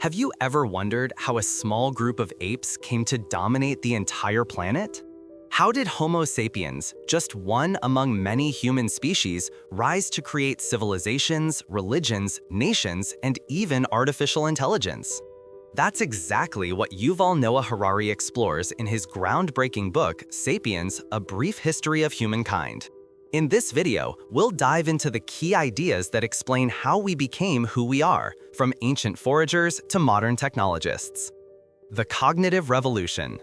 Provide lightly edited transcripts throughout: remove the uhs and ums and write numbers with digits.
Have you ever wondered how a small group of apes came to dominate the entire planet? How did Homo sapiens, just one among many human species, rise to create civilizations, religions, nations, and even artificial intelligence? That's exactly what Yuval Noah Harari explores in his groundbreaking book, Sapiens, A Brief History of Humankind. In this video, we'll dive into the key ideas that explain how we became who we are, from ancient foragers to modern technologists. The cognitive revolution.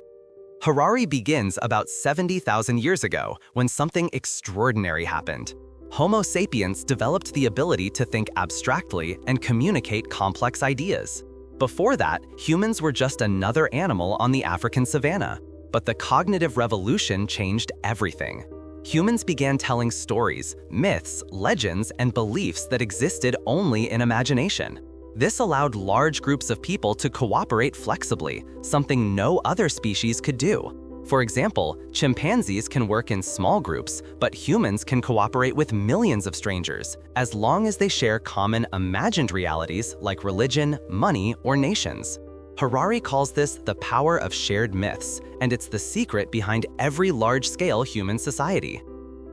Harari begins about 70,000 years ago when something extraordinary happened. Homo sapiens developed the ability to think abstractly and communicate complex ideas. Before that, humans were just another animal on the African savanna. But the cognitive revolution changed everything. Humans began telling stories, myths, legends, and beliefs that existed only in imagination. This allowed large groups of people to cooperate flexibly, something no other species could do. For example, chimpanzees can work in small groups, but humans can cooperate with millions of strangers, as long as they share common imagined realities like religion, money, or nations. Harari calls this the power of shared myths, and it's the secret behind every large-scale human society.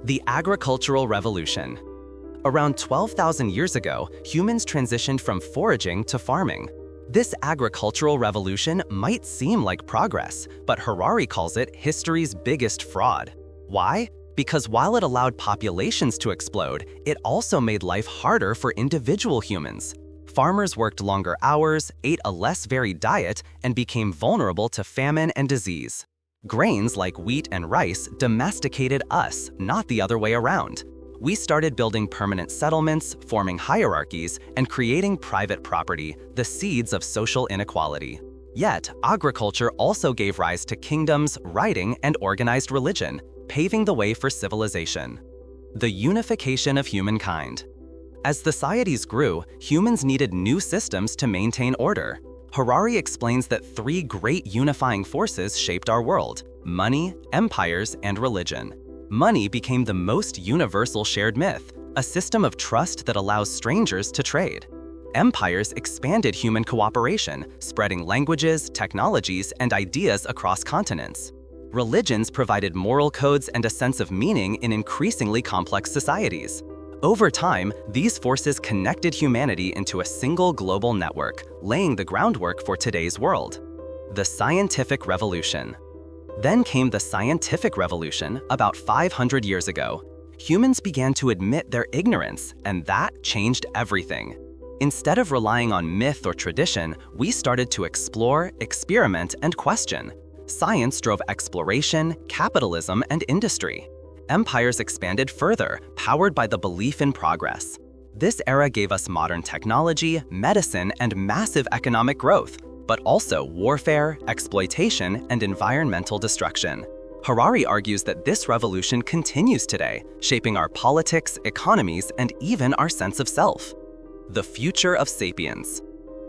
The agricultural revolution. Around 12,000 years ago, humans transitioned from foraging to farming. This agricultural revolution might seem like progress, but Harari calls it history's biggest fraud. Why? Because while it allowed populations to explode, it also made life harder for individual humans. Farmers worked longer hours, ate a less varied diet, and became vulnerable to famine and disease. Grains like wheat and rice domesticated us, not the other way around. We started building permanent settlements, forming hierarchies, and creating private property, the seeds of social inequality. Yet, agriculture also gave rise to kingdoms, writing, and organized religion, paving the way for civilization. The unification of humankind. As societies grew, humans needed new systems to maintain order. Harari explains that three great unifying forces shaped our world: money, empires, and religion. Money became the most universal shared myth, a system of trust that allows strangers to trade. Empires expanded human cooperation, spreading languages, technologies, and ideas across continents. Religions provided moral codes and a sense of meaning in increasingly complex societies. Over time, these forces connected humanity into a single global network, laying the groundwork for today's world. The scientific revolution. Then came the scientific revolution about 500 years ago. Humans began to admit their ignorance, and that changed everything. Instead of relying on myth or tradition, we started to explore, experiment, and question. Science drove exploration, capitalism, and industry. Empires expanded further, powered by the belief in progress. This era gave us modern technology, medicine, and massive economic growth, but also warfare, exploitation, and environmental destruction. Harari argues that this revolution continues today, shaping our politics, economies, and even our sense of self. The future of sapiens.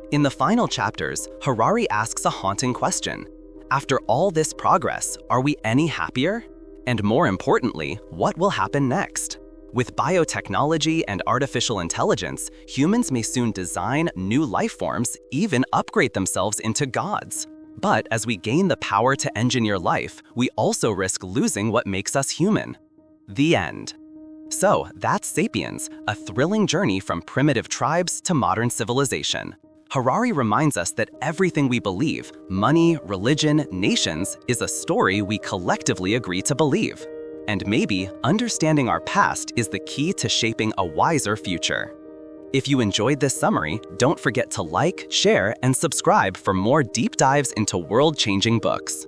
In the final chapters, Harari asks a haunting question. After all this progress, are we any happier? And more importantly, what will happen next? With biotechnology and artificial intelligence, humans may soon design new life forms, even upgrade themselves into gods. But as we gain the power to engineer life, we also risk losing what makes us human. The end. So that's Sapiens, a thrilling journey from primitive tribes to modern civilization. Harari reminds us that everything we believe, money, religion, nations, is a story we collectively agree to believe. And maybe understanding our past is the key to shaping a wiser future. If you enjoyed this summary, don't forget to like, share, and subscribe for more deep dives into world-changing books.